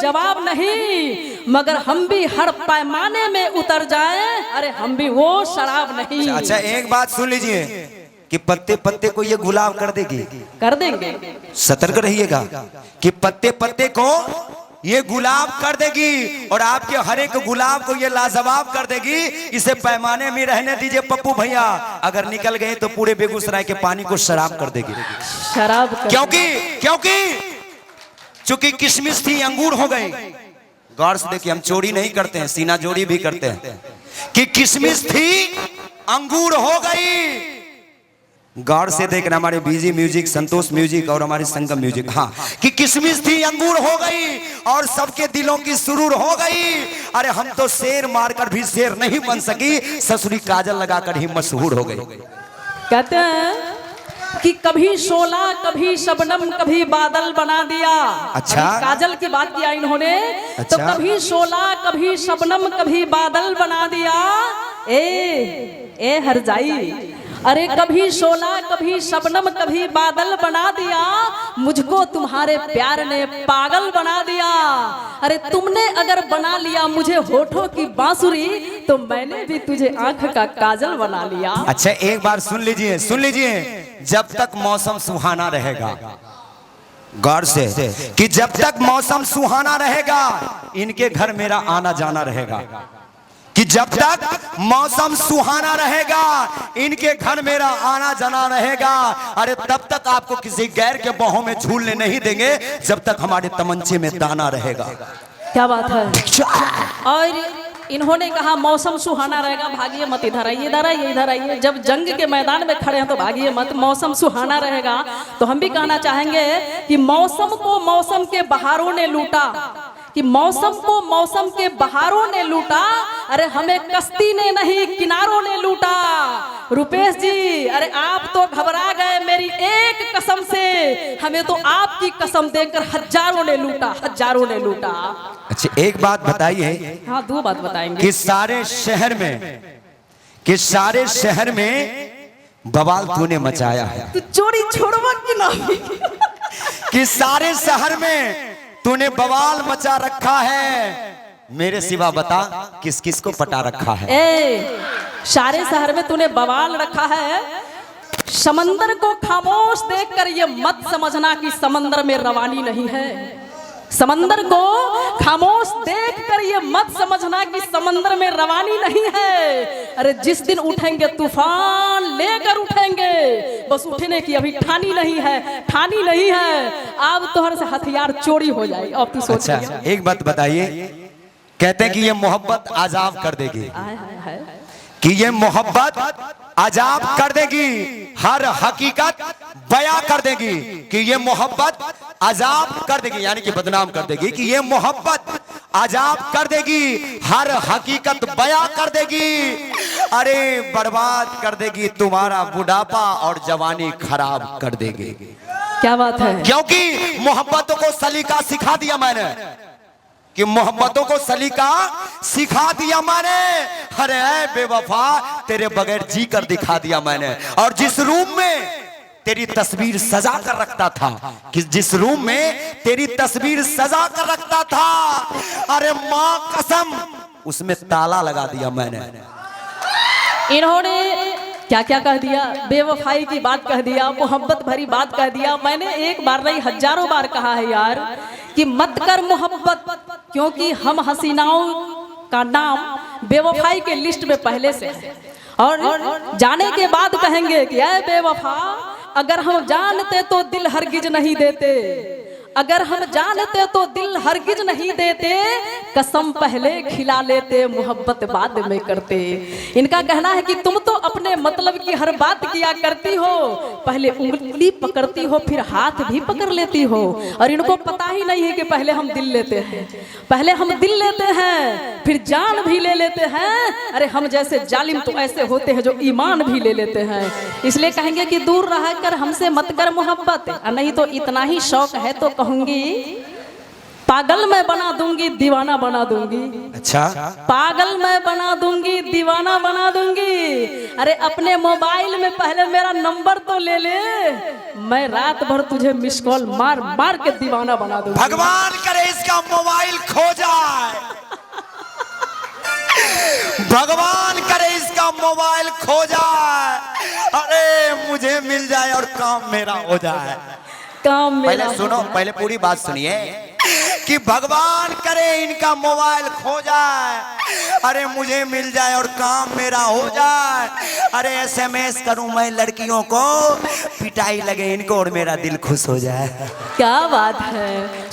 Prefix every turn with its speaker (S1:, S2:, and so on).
S1: जवाब नहीं, मगर हम भी हर पैमाने में उतर जाएं, अरे हम भी वो शराब नहीं।
S2: अच्छा एक बात सुन लीजिए कि पत्ते पत्ते को ये गुलाब कर देगी,
S1: कर देंगे।
S2: सतर्क रहिएगा कि पत्ते पत्ते को ये गुलाब कर देगी और आपके हर एक गुलाब को ये लाजवाब कर देगी। इसे पैमाने में रहने दीजिए पप्पू भैया, अगर निकल गए तो पूरे बेगूसराय के पानी को शराब कर देगी।
S1: शराब
S2: क्योंकि चूंकि किशमिश थी अंगूर हो गई। गौर से देखिए, हम चोरी नहीं करते हैं, सीना जोड़ी भी करते हैं कि किशमिश थी अंगूर हो गई। गौर से देखना, हमारे बीजी म्यूजिक, संतोष म्यूजिक और हमारे संगम म्यूजिक, हाँ, कि किशमिश थी अंगूर हो गई और सबके दिलों की सुरूर हो गई। अरे हम तो शेर मारकर भी शेर नहीं बन सकी, ससुरी काजल लगाकर ही मशहूर हो गई।
S1: कहते हैं कि कभी शोला कभी शबनम कभी बादल बना दिया।
S2: अच्छा,
S1: काजल की बात किया इन्होंने। अच्छा? तो कभी शोला कभी शबनम कभी बादल बना दिया। ए हरजाई, अरे कभी शोला कभी शबनम कभी बादल बना दिया, मुझको तुम्हारे प्यार ने पागल बना दिया। अरे तुमने अगर बना लिया मुझे होठों की बांसुरी, तो मैंने भी तुझे आंख का काजल बना लिया।
S2: अच्छा एक बार सुन लीजिए, जब तक मौसम सुहाना रहेगा, गौर से, कि जब तक मौसम सुहाना रहेगा इनके घर मेरा आना जाना रहेगा। कि जब तक मौसम सुहाना रहेगा इनके घर मेरा आना जाना रहेगा। अरे तब तक आपको किसी गैर के बाहों में झूलने नहीं देंगे, जब तक हमारे तमंचे में दाना रहेगा।
S1: क्या बात है। और इन्होंने कहा मौसम सुहाना रहेगा, भागिए मत, इधर आइए, इधर आइए, इधर आइए। जब जंग के मैदान में खड़े हैं तो भागिए मत, मौसम सुहाना रहेगा। तो हम भी कहना चाहेंगे कि मौसम को मौसम के बहारों ने लूटा, कि मौसम को मौसम के बहारों ने लूटा, अरे हमें कश्ती ने नहीं किनारों ने लूटा। रुपेश जी, अरे आप तो घबरा गए मेरी एक कसम से, हमें तो आपकी कसम देकर हजारों ने लूटा, हजारों ने लूटा।
S2: अच्छा एक बात बताइए।
S1: हाँ, दो बात बताएंगे।
S2: कि सारे शहर में बवाल तूने मचाया है,
S1: तू चोरी छोड़वा कि ना।
S2: कि सारे शहर में तूने बवाल मचा रखा है, मेरे सिवा बता किस किस को पटा रखा है।
S1: सारे शहर में तूने बवाल रखा है। समंदर को खामोश देखकर ये मत समझना कि समंदर में रवानी नहीं है। समंदर को खामोश देखकर ये मत समझना कि समंदर में रवानी नहीं है। अरे जिस दिन उठेंगे तूफान लेकर उठेंगे, बस उठने की अभी ठानी नहीं है, ठानी नहीं है। अब तोहर से हथियार चोरी हो जाए। अब तू सोच।
S2: अच्छा एक बात बताइए, कहते हैं कि ये मोहब्बत आजाब कर देगी, कि ये मोहब्बत आजाब कर देगी, हर हकीकत बयां कर देगी। कि ये मोहब्बत आजाब कर देगी, यानी कि बदनाम कर देगी। कि ये मोहब्बत आजाब कर देगी, हर हकीकत बयां कर देगी। अरे बर्बाद कर देगी तुम्हारा बुढ़ापा और जवानी खराब कर देगी।
S1: क्या बात है।
S2: क्योंकि मोहब्बतों को सलीका सिखा दिया मैंने, कि मोहब्बतों को सलीका सिखा दिया मैंने। अरे बेवफा, तेरे बगैर जी कर दिखा दिया मैंने। और जिस रूम में तेरी तस्वीर सजा कर रखता था, कि जिस रूम में तेरी तस्वीर सजा कर रखता था, अरे मां कसम उसमें ताला लगा दिया मैंने।
S1: इन्होंने क्या क्या कह दिया, बेवफाई की बात कह दिया, मोहब्बत भरी बात कह दिया। मैंने एक बार नहीं हजारों बार कहा है यार कि मत कर मोहब्बत, क्योंकि हम हसीनाओं का नाम बेवफाई के लिस्ट में पहले से है। और जाने के बाद कहेंगे कि ऐ बेवफा, अगर हम जानते तो दिल हरगिज नहीं देते, अगर हम जानते तो दिल हरगिज नहीं देते, कसम पहले खिला लेते मोहब्बत बाद में करते। इनका कहना है कि तुम तो अपने मतलब की हर बात किया करती हो, पहले उंगली पकड़ती हो फिर हाथ भी पकड़ लेती हो। और इनको पता ही नहीं है कि पहले हम दिल लेते हैं, पहले हम दिल लेते हैं फिर जान भी ले लेते हैं। अरे हम जैसे जालिम तो ऐसे होते हैं जो ईमान भी ले लेते हैं। इसलिए कहेंगे कि दूर रह कर हमसे मत कर मोहब्बत, नहीं तो इतना ही शौक है तो कहूंगी पागल मैं बना दूंगी, दीवाना बना दूंगी।
S2: अच्छा,
S1: पागल मैं बना दूंगी, दीवाना बना दूंगी। अरे अपने मोबाइल में पहले मेरा नंबर तो ले ले, मैं रात भर तुझे मिस कॉल मार मार के दीवाना बना दूंगी।
S2: भगवान करे इसका मोबाइल खो जाए, भगवान करे इसका मोबाइल खो जाए, अरे मुझे मिल जाए और काम मेरा हो जाए।
S1: काम मेरा
S2: पहले सुनो, पहले पूरी बात सुनिए कि भगवान करे इनका मोबाइल खो जाए, अरे मुझे मिल जाए और काम मेरा हो जाए। अरे SMS करूं मैं लड़कियों को, पिटाई लगे इनको और मेरा दिल खुश हो जाए।
S1: क्या बात है।